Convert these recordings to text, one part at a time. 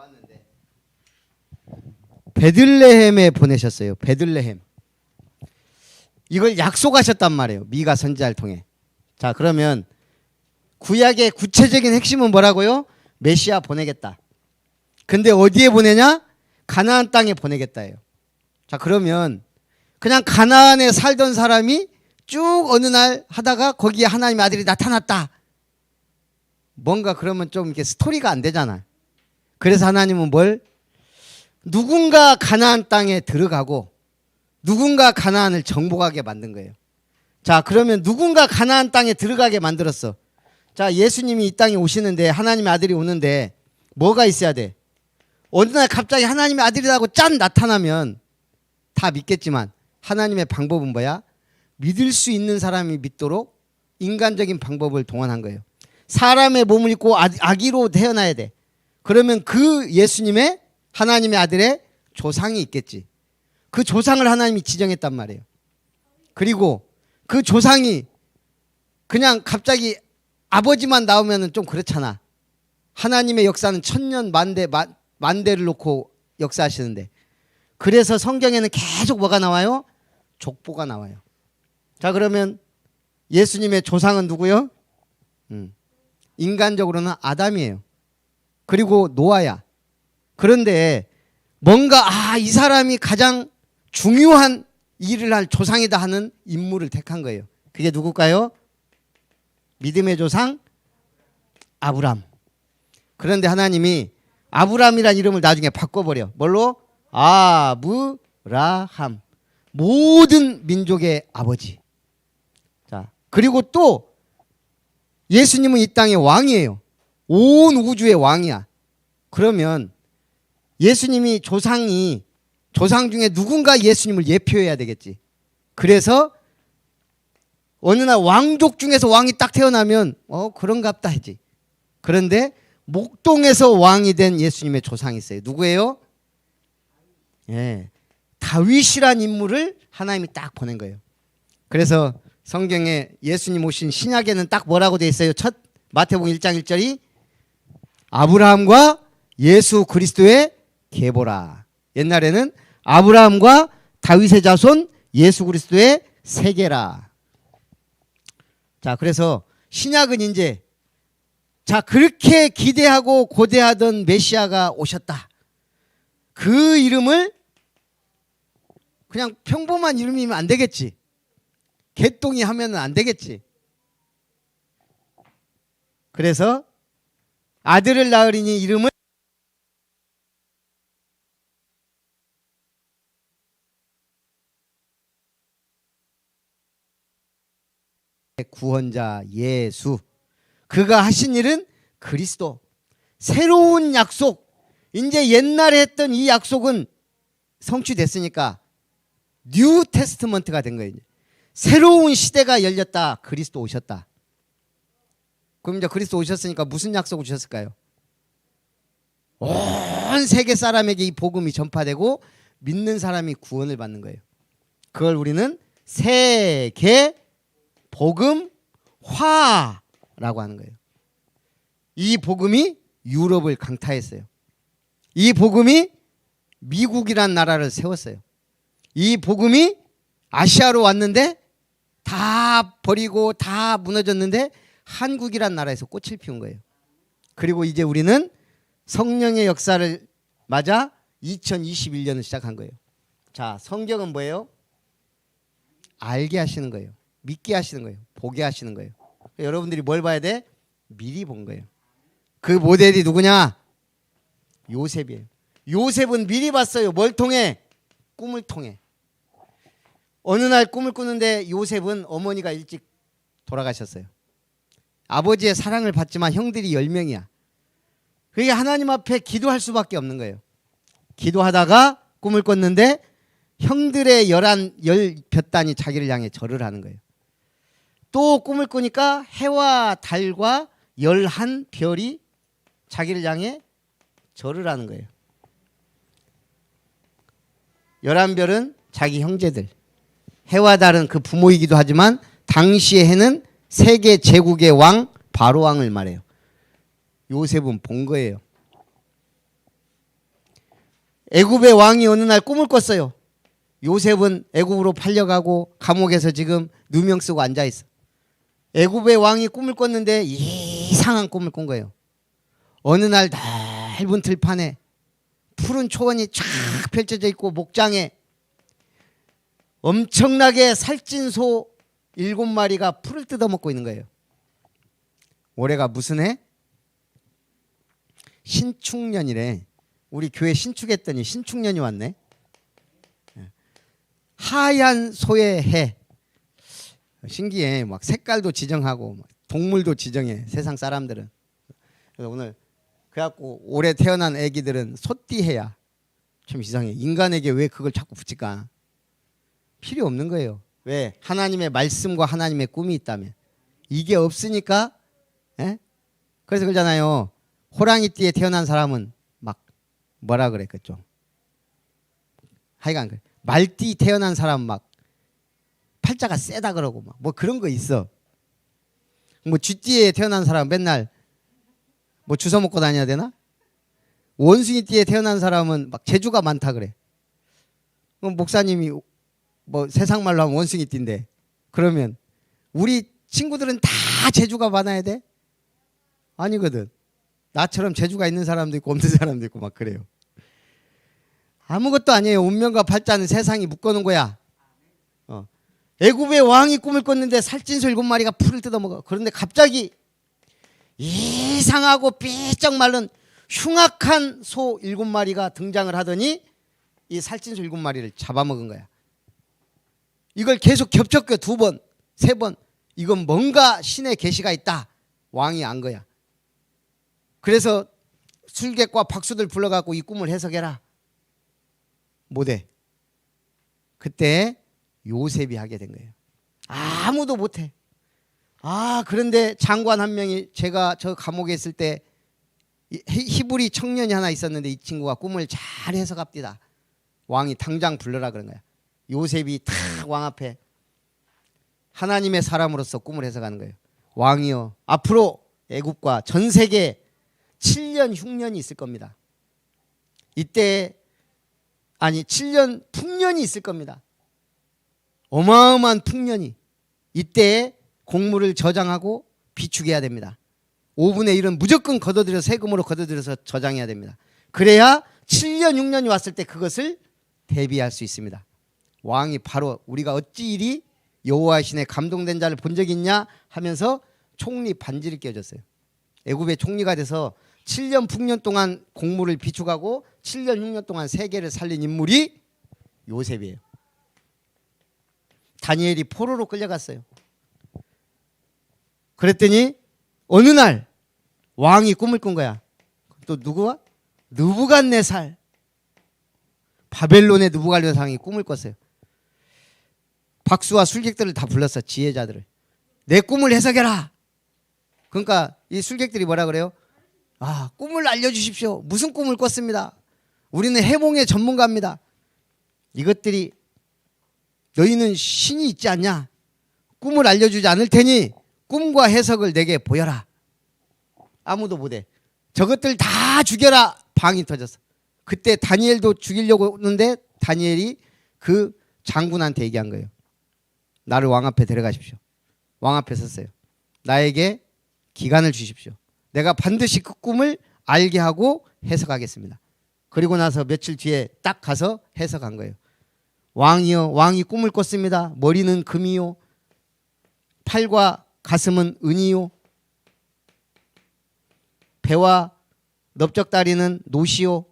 나왔는데 베들레헴에 보내셨어요. 베들레헴. 이걸 약속하셨단 말이에요. 미가 선지자를 통해. 자, 그러면 구약의 구체적인 핵심은 뭐라고요? 메시아 보내겠다. 근데 어디에 보내냐? 가나안 땅에 보내겠다예요. 자, 그러면 그냥 가나안에 살던 사람이 쭉 어느 날 하다가 거기에 하나님의 아들이 나타났다. 뭔가 그러면 좀 이렇게 스토리가 안 되잖아. 그래서 하나님은 누군가 가나안 땅에 들어가고 누군가 가나안을 정복하게 만든 거예요. 자, 그러면 누군가 가나안 땅에 들어가게 만들었어. 자, 예수님이 이 땅에 오시는데, 하나님의 아들이 오는데 뭐가 있어야 돼? 어느 날 갑자기 하나님의 아들이라고 짠 나타나면 다 믿겠지만 하나님의 방법은 뭐야? 믿을 수 있는 사람이 믿도록 인간적인 방법을 동원한 거예요. 사람의 몸을 입고 아기로 태어나야 돼. 그러면 그 예수님의 하나님의 아들의 조상이 있겠지. 그 조상을 하나님이 지정했단 말이에요. 그리고 그 조상이 그냥 갑자기 아버지만 나오면 좀 그렇잖아. 하나님의 역사는 천년 만대를 놓고 역사하시는데, 그래서 성경에는 계속 뭐가 나와요? 족보가 나와요. 자, 그러면 예수님의 조상은 누구요? 인간적으로는 아담이에요. 그리고 노아야. 그런데 뭔가 이 사람이 가장 중요한 일을 할 조상이다 하는 인물을 택한 거예요. 그게 누굴까요? 믿음의 조상 아브람. 그런데 하나님이 아브람이라는 이름을 나중에 바꿔버려. 뭘로? 아브라함. 모든 민족의 아버지. 자, 그리고 또 예수님은 이 땅의 왕이에요. 온 우주의 왕이야. 그러면 예수님이 조상 중에 누군가 예수님을 예표해야 되겠지. 그래서 어느 날 왕족 중에서 왕이 딱 태어나면 그런갑다 하지. 그런데 목동에서 왕이 된 예수님의 조상이 있어요. 누구예요? 예, 다윗이란 인물을 하나님이 딱 보낸 거예요. 그래서 성경에 예수님 오신 신약에는 딱 뭐라고 돼 있어요? 첫 마태복음 1장 1절이 아브라함과 예수 그리스도의 계보라. 옛날에는 아브라함과 다윗의 자손 예수 그리스도의 세계라. 자, 그래서 신약은 이제 그렇게 기대하고 고대하던 메시아가 오셨다. 그 이름을 그냥 평범한 이름이면 안 되겠지. 개똥이 하면 안 되겠지. 그래서 아들을 낳으리니 이름을 구원자 예수. 그가 하신 일은 그리스도. 새로운 약속. 이제 옛날에 했던 이 약속은 성취됐으니까 뉴 테스트먼트가 된 거예요. 새로운 시대가 열렸다. 그리스도 오셨다. 그럼 이제 그리스도 오셨으니까 무슨 약속을 주셨을까요? 온 세계 사람에게 이 복음이 전파되고 믿는 사람이 구원을 받는 거예요. 그걸 우리는 세계 복음화라고 하는 거예요. 이 복음이 유럽을 강타했어요. 이 복음이 미국이란 나라를 세웠어요. 이 복음이 아시아로 왔는데 다 버리고 다 무너졌는데 한국이란 나라에서 꽃을 피운 거예요. 그리고 이제 우리는 성령의 역사를 맞아 2021년을 시작한 거예요. 자, 성경은 뭐예요? 알게 하시는 거예요. 믿게 하시는 거예요. 보게 하시는 거예요. 여러분들이 뭘 봐야 돼? 미리 본 거예요. 그 모델이 누구냐? 요셉이에요. 요셉은 미리 봤어요. 뭘 통해? 꿈을 통해. 어느 날 꿈을 꾸는데 요셉은 어머니가 일찍 돌아가셨어요. 아버지의 사랑을 받지만 형들이 10명이야. 그게 하나님 앞에 기도할 수밖에 없는 거예요. 기도하다가 꿈을 꿨는데 형들의 10볕단이 자기를 향해 절을 하는 거예요. 또 꿈을 꾸니까 해와 달과 11별이 자기를 향해 절을 하는 거예요. 11별은 자기 형제들, 해와 달은 그 부모이기도 하지만 당시의 해는 세계 제국의 왕 바로 왕을 말해요. 요셉은 본 거예요. 애굽의 왕이 어느 날 꿈을 꿨어요. 요셉은 애굽으로 팔려가고 감옥에서 지금 누명 쓰고 앉아 있어. 애굽의 왕이 꿈을 꿨는데 이상한 꿈을 꾼 거예요. 어느 날 넓은 들판에 푸른 초원이 쫙 펼쳐져 있고 목장에 엄청나게 살찐 소 7마리가 풀을 뜯어먹고 있는 거예요. 올해가 무슨 해? 신축년이래. 우리 교회 신축했더니 신축년이 왔네. 하얀 소의 해. 신기해. 막 색깔도 지정하고 동물도 지정해. 세상 사람들은. 그래서 오늘 그래갖고 올해 태어난 애기들은 소띠해야. 참 이상해. 인간에게 왜 그걸 자꾸 붙일까? 필요 없는 거예요. 왜? 하나님의 말씀과 하나님의 꿈이 있다면. 이게 없으니까. 에? 그래서 그러잖아요. 호랑이띠에 태어난 사람은 막 뭐라 그랬겠죠. 하여간 그래. 말띠 태어난 사람 막 팔자가 세다 그러고 막 뭐 그런 거 있어. 뭐 쥐띠에 태어난 사람 맨날 뭐 주워 먹고 다녀야 되나? 원숭이띠에 태어난 사람은 막 재주가 많다 그래. 그럼 목사님이 뭐 세상 말로 하면 원숭이띠인데 그러면 우리 친구들은 다 재주가 많아야 돼? 아니거든. 나처럼 재주가 있는 사람도 있고 없는 사람도 있고 막 그래요. 아무것도 아니에요. 운명과 팔자는 세상이 묶어놓은 거야. 애굽의 왕이 꿈을 꿨는데 살찐 소 7마리가 풀을 뜯어먹어. 그런데 갑자기 이상하고 삐쩍 마른 흉악한 소 7마리가 등장을 하더니 이 살찐 소 7마리를 잡아먹은 거야. 이걸 계속 겹쳤고 2번, 3번. 이건 뭔가 신의 계시가 있다. 왕이 안 거야. 그래서 술객과 박수들 불러갖고 이 꿈을 해석해라. 못해. 그때 요셉이 하게 된 거예요. 아무도 못해. 그런데 장관 한 명이 제가 저 감옥에 있을 때 히브리 청년이 하나 있었는데 이 친구가 꿈을 잘 해석합니다. 왕이 당장 불러라 그런 거야. 요셉이 탁 왕 앞에 하나님의 사람으로서 꿈을 해석하는 거예요. 왕이여, 앞으로 애굽과 전 세계에 7년 흉년이 있을 겁니다. 이때 7년 풍년이 있을 겁니다. 어마어마한 풍년이. 이때 곡물을 저장하고 비축해야 됩니다. 5분의 1은 무조건 걷어들여서 세금으로 걷어들여서 저장해야 됩니다. 그래야 7년 6년이 왔을 때 그것을 대비할 수 있습니다. 왕이 바로 우리가 어찌 이리 여호와의 신에 감동된 자를 본 적이 있냐 하면서 총리 반지를 껴줬어요. 애굽의 총리가 돼서 7년 풍년 동안 곡물을 비축하고 7년 6년 동안 세계를 살린 인물이 요셉이에요. 다니엘이 포로로 끌려갔어요. 그랬더니 어느 날 왕이 꿈을 꾼 거야. 또 누구와? 느부갓네살. 바벨론의 느부갓네살이 꿈을 꿨어요. 박수와 술객들을 다 불렀어. 지혜자들을. 내 꿈을 해석해라. 그러니까 이 술객들이 뭐라 그래요? 꿈을 알려주십시오. 무슨 꿈을 꿨습니다. 우리는 해몽의 전문가입니다. 이것들이 너희는 신이 있지 않냐? 꿈을 알려주지 않을 테니 꿈과 해석을 내게 보여라. 아무도 못해. 저것들 다 죽여라. 방이 터졌어. 그때 다니엘도 죽이려고 했는데 다니엘이 그 장군한테 얘기한 거예요. 나를 왕 앞에 데려가십시오. 왕 앞에 섰어요. 나에게 기간을 주십시오. 내가 반드시 그 꿈을 알게 하고 해석하겠습니다. 그리고 나서 며칠 뒤에 딱 가서 해석한 거예요. 왕이여, 왕이 꿈을 꿨습니다. 머리는 금이요, 팔과 가슴은 은이요, 배와 넓적다리는 노시요,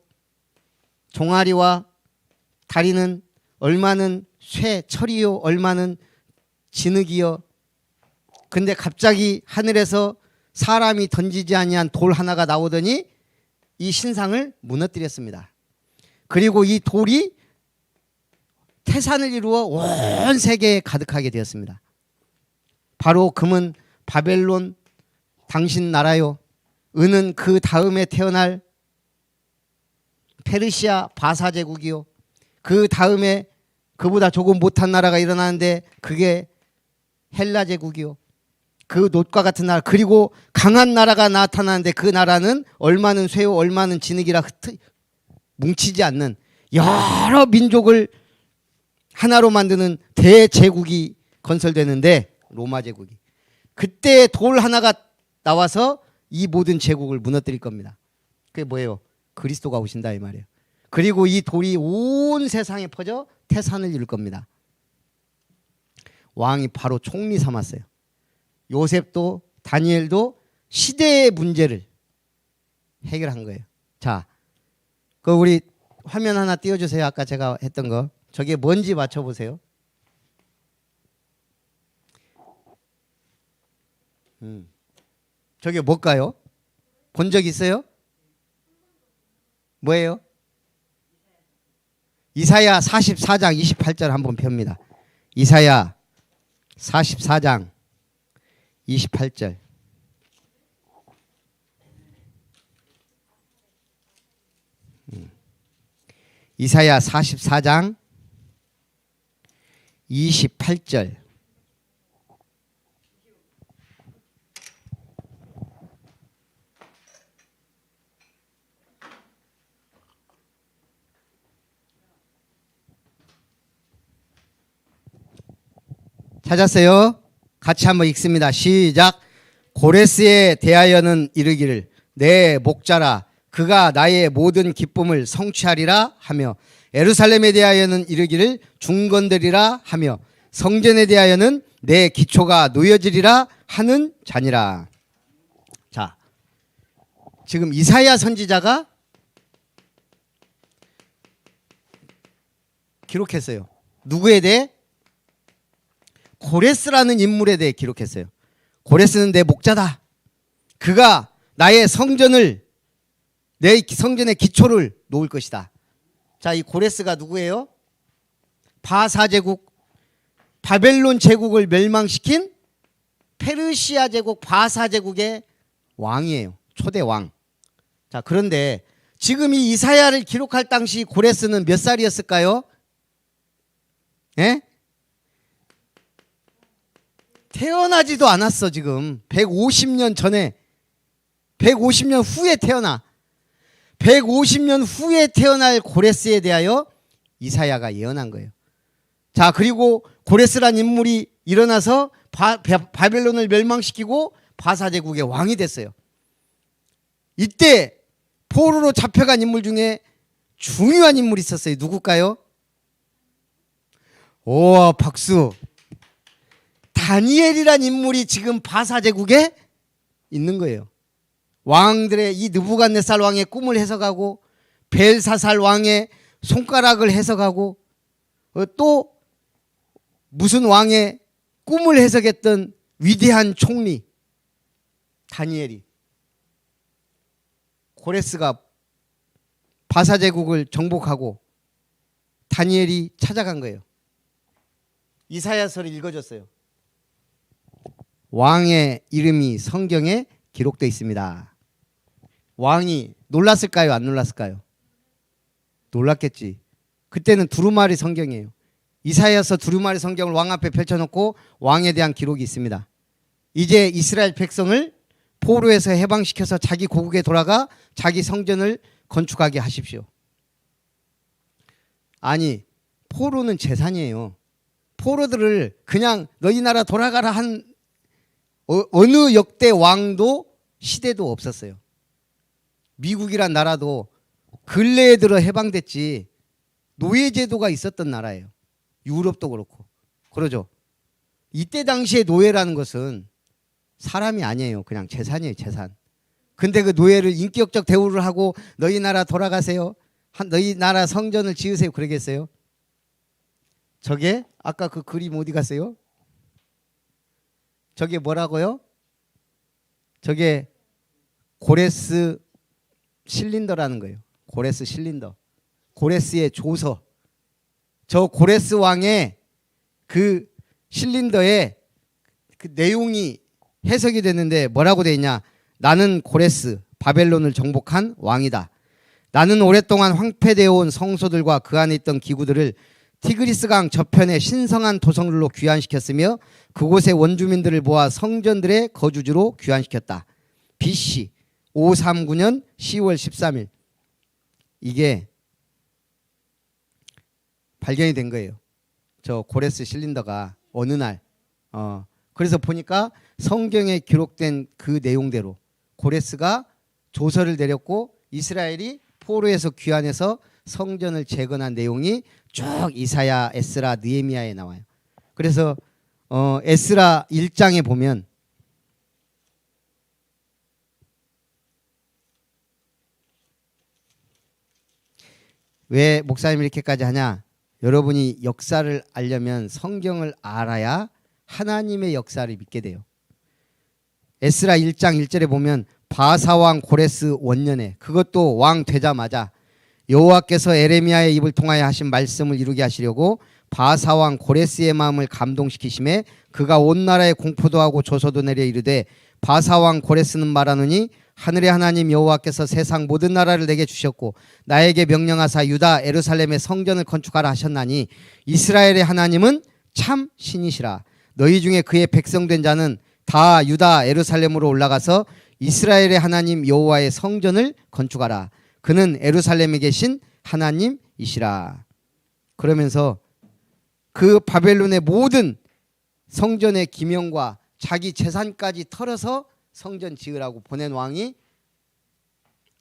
종아리와 다리는 얼마는 쇠 철이요, 얼마는 진흙이요. 근데 갑자기 하늘에서 사람이 던지지 아니한 돌 하나가 나오더니 이 신상을 무너뜨렸습니다. 그리고 이 돌이 태산을 이루어 온 세계에 가득하게 되었습니다. 바로 금은 바벨론 당신 나라요, 은은 그 다음에 태어날 페르시아 바사 제국이요, 그 다음에 그보다 조금 못한 나라가 일어나는데 그게 헬라 제국이요, 그 놋과 같은 나라, 그리고 강한 나라가 나타나는데 그 나라는 얼마는 쇠요 얼마는 진흙이라 뭉치지 않는 여러 민족을 하나로 만드는 대제국이 건설되는데, 로마 제국이. 그때 돌 하나가 나와서 이 모든 제국을 무너뜨릴 겁니다. 그게 뭐예요? 그리스도가 오신다 이 말이에요. 그리고 이 돌이 온 세상에 퍼져 태산을 이룰 겁니다. 왕이 바로 총리 삼았어요. 요셉도 다니엘도 시대의 문제를 해결한 거예요. 자, 그 우리 화면 하나 띄워주세요. 아까 제가 했던 거. 저게 뭔지 맞춰보세요. 저게 뭘까요? 본 적 있어요? 뭐예요? 이사야 44장 28절 한번 펴니다. 이사야 44장 28절. 이사야 44장 28절. 찾았어요? 같이 한번 읽습니다. 시작. 고레스에 대하여는 이르기를 내 목자라 그가 나의 모든 기쁨을 성취하리라 하며, 예루살렘에 대하여는 이르기를 중건되리라 하며, 성전에 대하여는 내 기초가 놓여지리라 하는 자니라. 자, 지금 이사야 선지자가 기록했어요. 누구에 대해? 고레스라는 인물에 대해 기록했어요. 고레스는 내 목자다. 그가 나의 성전을, 내 성전의 기초를 놓을 것이다. 자, 이 고레스가 누구예요? 바사 제국, 바벨론 제국을 멸망시킨 페르시아 제국, 바사 제국의 왕이에요. 초대 왕. 자, 그런데 지금 이 이사야를 기록할 당시 고레스는 몇 살이었을까요? 예? 태어나지도 않았어. 지금 150년 전에, 150년 후에 태어나, 150년 후에 태어날 고레스에 대하여 이사야가 예언한 거예요. 자, 그리고 고레스란 인물이 일어나서 바벨론을 멸망시키고 바사제국의 왕이 됐어요. 이때 포로로 잡혀간 인물 중에 중요한 인물이 있었어요. 누굴까요? 오, 박수. 다니엘이란 인물이 지금 바사제국에 있는 거예요. 왕들의, 이 느부갓네살 왕의 꿈을 해석하고 벨사살 왕의 손가락을 해석하고 또 무슨 왕의 꿈을 해석했던 위대한 총리 다니엘이, 고레스가 바사제국을 정복하고 다니엘이 찾아간 거예요. 이사야서를 읽어줬어요. 왕의 이름이 성경에 기록되어 있습니다. 왕이 놀랐을까요? 안 놀랐을까요? 놀랐겠지. 그때는 두루마리 성경이에요. 이사야서 두루마리 성경을 왕 앞에 펼쳐놓고 왕에 대한 기록이 있습니다. 이제 이스라엘 백성을 포로에서 해방시켜서 자기 고국에 돌아가 자기 성전을 건축하게 하십시오. 아니, 포로는 재산이에요. 포로들을 그냥 너희 나라 돌아가라 한 어느 역대 왕도 시대도 없었어요. 미국이란 나라도 근래에 들어 해방됐지 노예제도가 있었던 나라예요. 유럽도 그렇고. 그러죠. 이때 당시에 노예라는 것은 사람이 아니에요. 그냥 재산이에요. 재산. 근데 그 노예를 인격적 대우를 하고 너희 나라 돌아가세요, 너희 나라 성전을 지으세요, 그러겠어요? 저게 아까 그 그림 어디 갔어요? 저게 뭐라고요? 저게 고레스 실린더라는 거예요. 고레스 실린더. 고레스의 조서. 저 고레스 왕의 그 실린더에 그 내용이 해석이 됐는데 뭐라고 돼 있냐? 나는 고레스, 바벨론을 정복한 왕이다. 나는 오랫동안 황폐되어 온 성소들과 그 안에 있던 기구들을 티그리스강 저편의 신성한 도성들로 귀환시켰으며 그곳의 원주민들을 모아 성전들의 거주지로 귀환시켰다. BC 539년 10월 13일. 이게 발견이 된 거예요. 저 고레스 실린더가 어느 날 그래서 보니까 성경에 기록된 그 내용대로 고레스가 조서를 내렸고 이스라엘이 포로에서 귀환해서 성전을 재건한 내용이 쭉 이사야, 에스라, 느헤미야에 나와요. 그래서 에스라 1장에 보면 왜 목사님이 이렇게까지 하냐? 여러분이 역사를 알려면 성경을 알아야 하나님의 역사를 믿게 돼요. 에스라 1장 1절에 보면 바사왕 고레스 원년에, 그것도 왕 되자마자 여호와께서 에레미야의 입을 통하여 하신 말씀을 이루게 하시려고 바사왕 고레스의 마음을 감동시키심에 그가 온 나라에 공포도 하고 조서도 내려 이르되 바사왕 고레스는 말하노니 하늘의 하나님 여호와께서 세상 모든 나라를 내게 주셨고 나에게 명령하사 유다 예루살렘의 성전을 건축하라 하셨나니 이스라엘의 하나님은 참 신이시라. 너희 중에 그의 백성된 자는 다 유다 예루살렘으로 올라가서 이스라엘의 하나님 여호와의 성전을 건축하라. 그는 예루살렘에 계신 하나님이시라. 그러면서 그 바벨론의 모든 성전의 기명과 자기 재산까지 털어서 성전 지으라고 보낸 왕이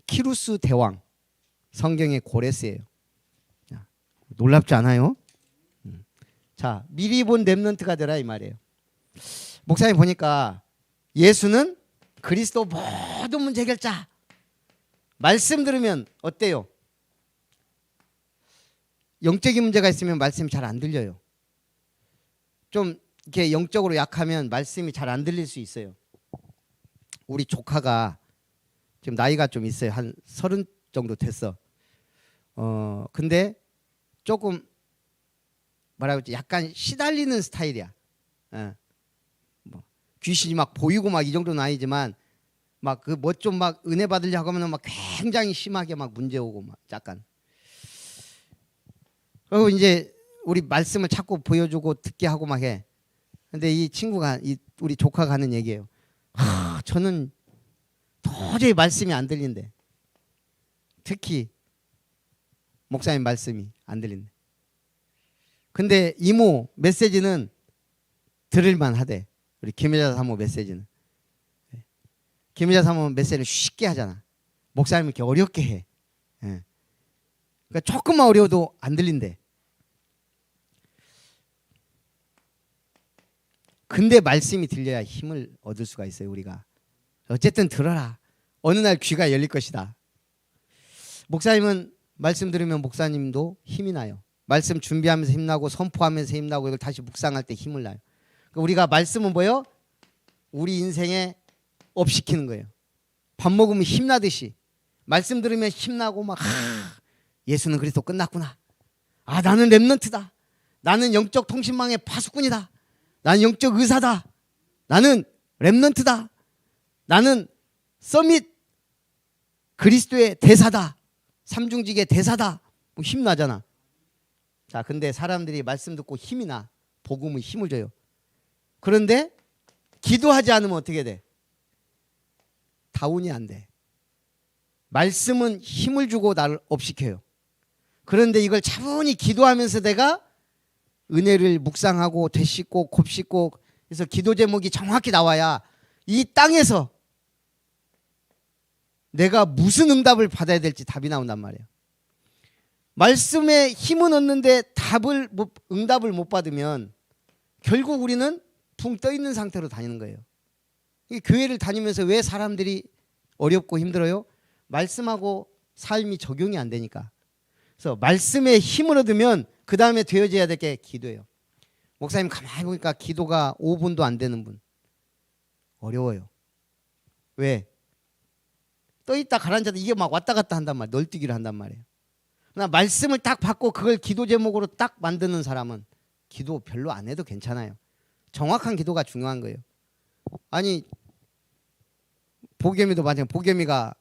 키루스 대왕, 성경의 고레스예요. 놀랍지 않아요? 자, 미리 본 렘넌트가 되라 이 말이에요. 목사님 보니까 예수는 그리스도 모든 문제 해결자. 말씀 들으면 어때요? 영적인 문제가 있으면 말씀이 잘 안 들려요. 좀 이렇게 영적으로 약하면 말씀이 잘 안 들릴 수 있어요. 우리 조카가 지금 나이가 좀 있어요. 한 30 정도 됐어. 근데 조금 뭐라고 하지? 약간 시달리는 스타일이야. 뭐 귀신이 막 보이고 막 이 정도는 아니지만 막 그 뭐 좀 막 은혜 받으려고 하면 막 굉장히 심하게 막 문제 오고 막 약간. 그리고 이제 우리 말씀을 자꾸 보여주고 듣게 하고 막 해. 근데 이 친구가 우리 조카가 하는 얘기예요. 저는 도저히 말씀이 안 들린대. 특히 목사님 말씀이 안 들린대. 근데 이모 메시지는 들을만 하대. 우리 김여자 사모 메시지는. 김여자 사모 메시지를 쉽게 하잖아. 목사님 이렇게 어렵게 해. 그러니까 조금만 어려워도 안 들린대. 근데 말씀이 들려야 힘을 얻을 수가 있어요. 우리가 어쨌든 들어라. 어느 날 귀가 열릴 것이다. 목사님은 말씀 들으면 목사님도 힘이 나요. 말씀 준비하면서 힘나고 선포하면서 힘나고 이걸 다시 묵상할 때 힘을 나요. 그러니까 우리가 말씀은 뭐예요? 우리 인생에 업시키는 거예요. 밥 먹으면 힘나듯이 말씀 들으면 힘나고 막 예수는 그리스도 끝났구나. 나는 렘넌트다. 나는 영적 통신망의 파수꾼이다. 나는 영적 의사다. 나는 렘넌트다. 나는 서밋 그리스도의 대사다. 삼중직의 대사다. 뭐 힘나잖아. 자, 근데 사람들이 말씀 듣고 힘이 나. 복음은 힘을 줘요. 그런데 기도하지 않으면 어떻게 돼? 다운이 안 돼. 말씀은 힘을 주고 나를 업시켜요. 그런데 이걸 차분히 기도하면서 내가 은혜를 묵상하고 되씹고 곱씹고 그래서 기도 제목이 정확히 나와야 이 땅에서 내가 무슨 응답을 받아야 될지 답이 나온단 말이에요. 말씀에 힘은 얻는데 응답을 못 받으면 결국 우리는 붕 떠 있는 상태로 다니는 거예요. 이 교회를 다니면서 왜 사람들이 어렵고 힘들어요? 말씀하고 삶이 적용이 안 되니까. 그래서 말씀에 힘을 얻으면 그 다음에 되어져야 될 게 기도예요. 목사님 가만히 보니까 기도가 5분도 안 되는 분 어려워요. 왜? 떠있다 가라앉아도 이게 막 왔다 갔다 한단 말이에요. 널뛰기를 한단 말이에요. 그러나 말씀을 딱 받고 그걸 기도 제목으로 딱 만드는 사람은 기도 별로 안 해도 괜찮아요. 정확한 기도가 중요한 거예요. 아니 보겸이도 마찬가지예요. 보겸이가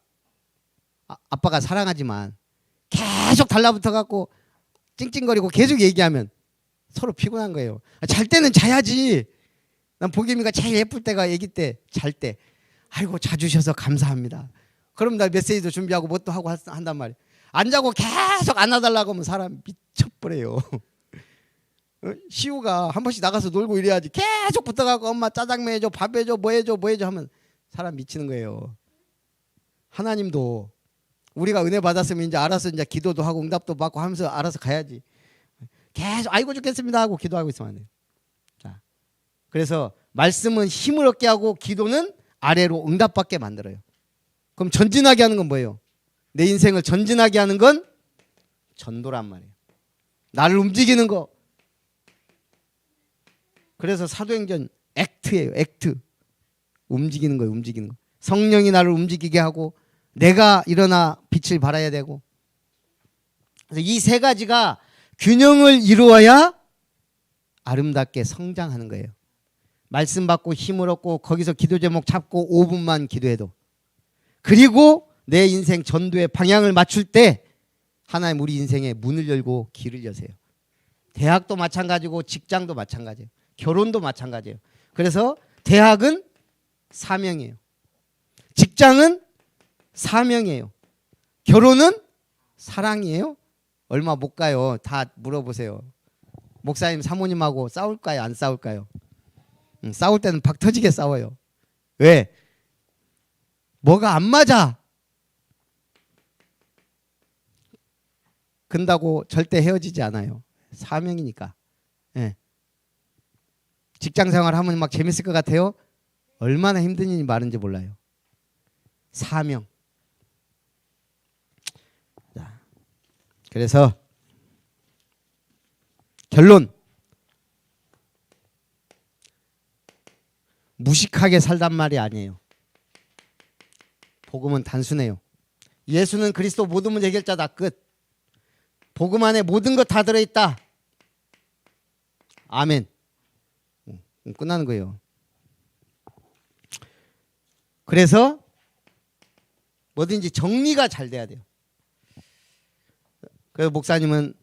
아빠가 사랑하지만 계속 달라붙어 갖고 찡찡거리고 계속 얘기하면 서로 피곤한 거예요. 잘 때는 자야지. 난 보겸이가 제일 예쁠 때가 아기 때 잘 때. 아이고 자주셔서 감사합니다. 그럼 나 메시지도 준비하고 뭣도 하고 한단 말이에요. 안 자고 계속 안아달라고 하면 사람 미쳐 바쁘래요. 시우가 한 번씩 나가서 놀고 이래야지 계속 붙어가고 엄마 짜장면 해줘, 밥 해줘, 뭐 해줘, 뭐 해줘 하면 사람 미치는 거예요. 하나님도 우리가 은혜 받았으면 이제 알아서 이제 기도도 하고 응답도 받고 하면서 알아서 가야지. 계속 아이고 죽겠습니다 하고 기도하고 있으면 안 돼요. 자, 그래서 말씀은 힘을 얻게 하고 기도는 아래로 응답받게 만들어요. 그럼 전진하게 하는 건 뭐예요? 내 인생을 전진하게 하는 건 전도란 말이에요. 나를 움직이는 거. 그래서 사도행전 액트예요. 액트. 움직이는 거예요. 움직이는 거. 성령이 나를 움직이게 하고 내가 일어나 빛을 발해야 되고. 그래서 이 세 가지가 균형을 이루어야 아름답게 성장하는 거예요. 말씀 받고 힘을 얻고 거기서 기도 제목 잡고 5분만 기도해도, 그리고 내 인생 전도의 방향을 맞출 때 하나님 우리 인생에 문을 열고 길을 여세요. 대학도 마찬가지고 직장도 마찬가지예요. 결혼도 마찬가지예요. 그래서 대학은 사명이에요. 직장은 사명이에요. 결혼은 사랑이에요. 얼마 못 가요. 다 물어보세요. 목사님 사모님하고 싸울까요? 안 싸울까요? 싸울 때는 박 터지게 싸워요. 왜? 뭐가 안 맞아. 근다고 절대 헤어지지 않아요. 사명이니까. 예. 직장생활 하면 막 재밌을 것 같아요? 얼마나 힘든 일이 많은지 몰라요. 사명. 자, 그래서 결론. 무식하게 살단 말이 아니에요. 복음은 단순해요. 예수는 그리스도 모든 문제 해결자다. 끝. 복음 안에 모든 것 다 들어있다. 아멘. 끝나는 거예요. 그래서 뭐든지 정리가 잘 돼야 돼요. 그래서 목사님은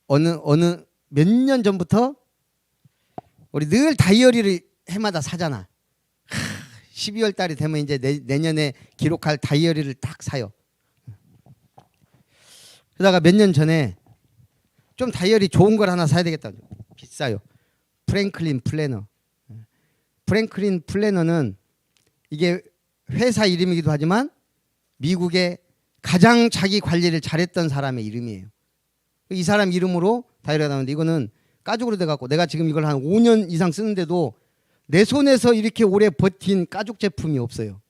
어느 몇 년 전부터 우리 늘 다이어리를 해마다 사잖아. 12월 달이 되면 이제 내년에 기록할 다이어리를 딱 사요. 그러다가 몇 년 전에 좀 다이어리 좋은 걸 하나 사야 되겠다. 비싸요. 프랭클린 플래너. 프랭클린 플래너는 이게 회사 이름이기도 하지만 미국의 가장 자기 관리를 잘했던 사람의 이름이에요. 이 사람 이름으로 다이어리가 나오는데 이거는 가죽으로 돼갖고 내가 지금 이걸 한 5년 이상 쓰는데도 내 손에서 이렇게 오래 버틴 가죽 제품이 없어요.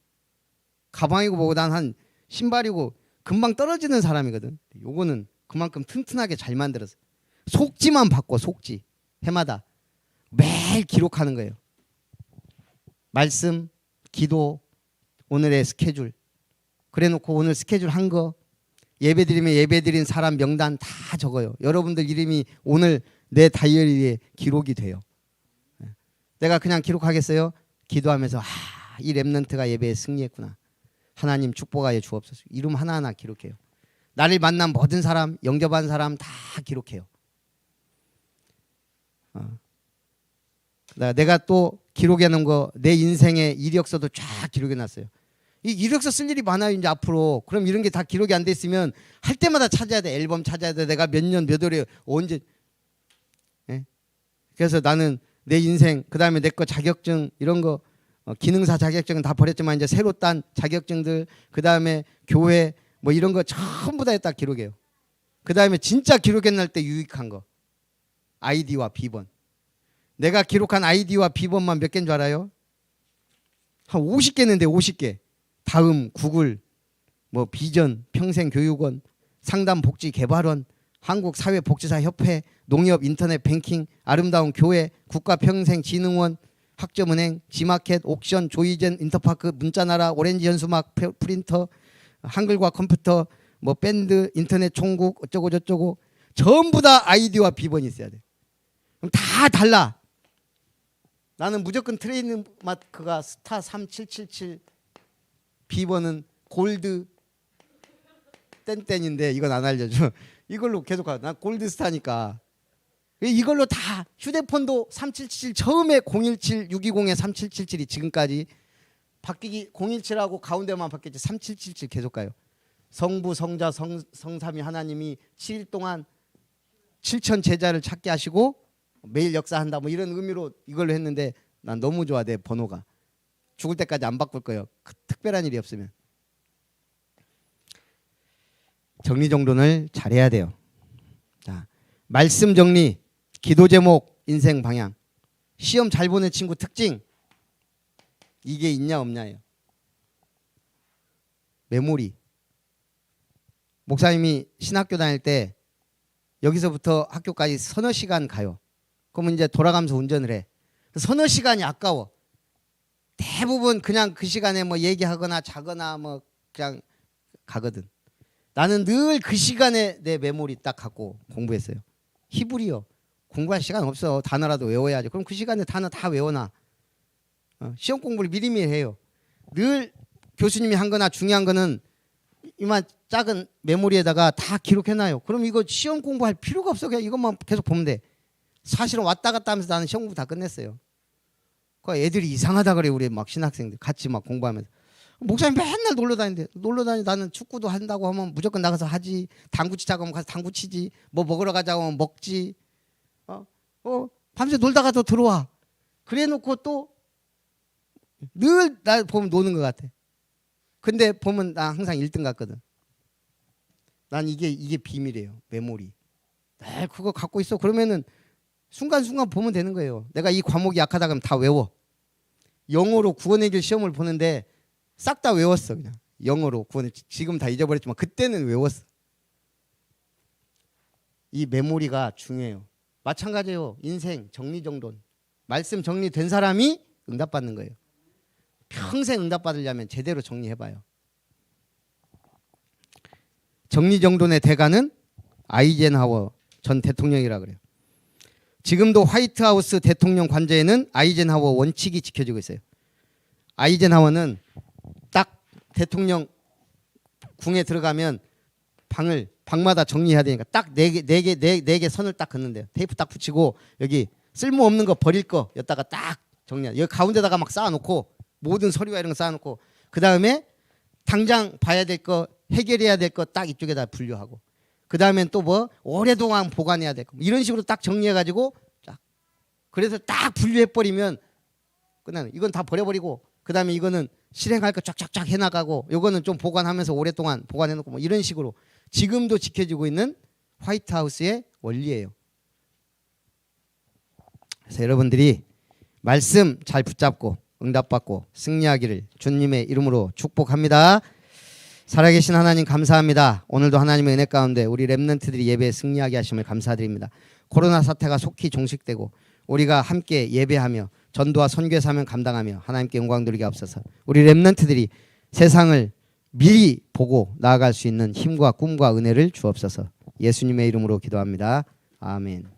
가방이고 뭐고 난 한 신발이고 금방 떨어지는 사람이거든. 요거는 그만큼 튼튼하게 잘 만들었어. 속지만 바꿔. 속지. 해마다 매일 기록하는 거예요. 말씀, 기도, 오늘의 스케줄. 그래놓고 오늘 스케줄 한 거, 예배드리면 예배드린 사람 명단 다 적어요. 여러분들 이름이 오늘 내 다이어리에 기록이 돼요. 내가 그냥 기록하겠어요? 기도하면서 이 렘넌트가 예배에 승리했구나. 하나님 축복하여 주옵소서. 이름 하나하나 기록해요. 나를 만난 모든 사람, 영접한 사람 다 기록해요. 내가 또 기록해 놓은 거, 내 인생의 이력서도 쫙 기록해 놨어요. 이 이력서 쓸 일이 많아요 이제 앞으로. 그럼 이런 게 다 기록이 안 돼 있으면 할 때마다 찾아야 돼. 앨범 찾아야 돼. 내가 몇 년 몇 월에 언제. 예? 그래서 나는 내 인생, 그 다음에 내 거 자격증 이런 거, 기능사 자격증은 다 버렸지만 이제 새로 딴 자격증들, 그 다음에 교회 뭐 이런 거 전부 다 딱 기록해요. 그 다음에 진짜 기록해 날 때 유익한 거, 아이디와 비번. 내가 기록한 아이디와 비번만 몇 개인 줄 알아요? 한 50개인데 50개. 다음, 구글, 뭐 비전, 평생교육원, 상담복지개발원, 한국사회복지사협회, 농협 인터넷 뱅킹, 아름다운 교회, 국가평생진흥원, 학점은행, 지마켓, 옥션, 조이젠, 인터파크, 문자나라, 오렌지 현수막, 프린터, 한글과 컴퓨터, 뭐 밴드, 인터넷 총국, 어쩌고 저쩌고 전부 다 아이디와 비번이 있어야 돼. 그럼 다 달라. 나는 무조건 트레이드 마크가 스타 3777, 비번은 골드 땡땡인데 이건 안 알려줘. 이걸로 계속 가. 난 골드 스타니까. 이걸로 다 휴대폰도 3777 처음에 017-620에 3777이 지금까지 바뀌기 017하고 가운데만 바뀌었지 3777 계속 가요. 성부 성자 성삼위 하나님이 7일 동안 7천 제자를 찾게 하시고 매일 역사한다 뭐 이런 의미로 이걸로 했는데 난 너무 좋아. 내 번호가 죽을 때까지 안 바꿀 거예요. 특별한 일이 없으면. 정리정돈을 잘해야 돼요. 자, 말씀 정리, 기도 제목, 인생 방향, 시험 잘 보는 친구 특징, 이게 있냐 없냐예요. 메모리. 목사님이 신학교 다닐 때 여기서부터 학교까지 서너 시간 가요. 그러면 이제 돌아가면서 운전을 해. 서너 시간이 아까워. 대부분 그냥 그 시간에 뭐 얘기하거나 자거나 뭐 그냥 가거든. 나는 늘 그 시간에 내 메모리 딱 갖고 공부했어요. 히브리어. 공부할 시간 없어. 단어라도 외워야지. 그럼 그 시간에 단어 다 외워놔. 시험 공부를 미리미리 해요. 늘 교수님이 한 거나 중요한 거는 이만 작은 메모리에다가 다 기록해놔요. 그럼 이거 시험 공부할 필요가 없어. 그냥 이것만 계속 보면 돼. 사실은 왔다 갔다 하면서 나는 시험 공부 다 끝냈어요. 그 애들이 이상하다 그래. 우리 막 신학생들 같이 막 공부하면서. 목사님 맨날 놀러 다니는데 놀러 다니 나는 축구도 한다고 하면 무조건 나가서 하지. 당구 치자고 하면 가서 당구 치지. 뭐 먹으러 가자고 하면 먹지. 밤새 놀다가 또 들어와. 그래 놓고 또 늘 나 보면 노는 것 같아. 근데 보면 나 항상 1등 같거든. 난 이게 비밀이에요. 메모리. 늘 그거 갖고 있어. 그러면은 순간순간 보면 되는 거예요. 내가 이 과목이 약하다 그러면 다 외워. 영어로 구원의 길 시험을 보는데 싹 다 외웠어. 그냥 영어로 구원의 지금 다 잊어버렸지만 그때는 외웠어. 이 메모리가 중요해요. 마찬가지예요. 인생 정리정돈. 말씀 정리된 사람이 응답받는 거예요. 평생 응답받으려면 제대로 정리해봐요. 정리정돈의 대가는 아이젠하워 전 대통령이라 그래요. 지금도 화이트하우스 대통령 관저에는 아이젠하워 원칙이 지켜지고 있어요. 아이젠하워는 딱 대통령 궁에 들어가면 방마다 정리해야 되니까 딱 네 개 선을 딱 긋는데요. 테이프 딱 붙이고 여기 쓸모없는 거 버릴 거 여기다가 딱 정리해. 여기 가운데다가 막 쌓아놓고 모든 서류와 이런 거 쌓아놓고 그 다음에 당장 봐야 될 거 해결해야 될 거 딱 이쪽에다 분류하고 그 다음엔 또 뭐 오랫동안 보관해야 될 거 이런 식으로 딱 정리해가지고 딱 그래서 딱 분류해버리면 끝나는. 이건 다 버려버리고 그 다음에 이거는 실행할 거 쫙쫙쫙 해나가고 요거는 좀 보관하면서 오랫동안 보관해놓고 뭐 이런 식으로 지금도 지켜지고 있는 화이트하우스의 원리예요. 그래서 여러분들이 말씀 잘 붙잡고 응답받고 승리하기를 주님의 이름으로 축복합니다. 살아계신 하나님 감사합니다. 오늘도 하나님의 은혜 가운데 우리 렘넌트들이 예배에 승리하게 하심을 감사드립니다. 코로나 사태가 속히 종식되고 우리가 함께 예배하며 전도와 선교의 사명 감당하며 하나님께 영광 돌리게 하옵소서. 우리 렘넌트들이 세상을 미리 보고 나아갈 수 있는 힘과 꿈과 은혜를 주옵소서. 예수님의 이름으로 기도합니다. 아멘.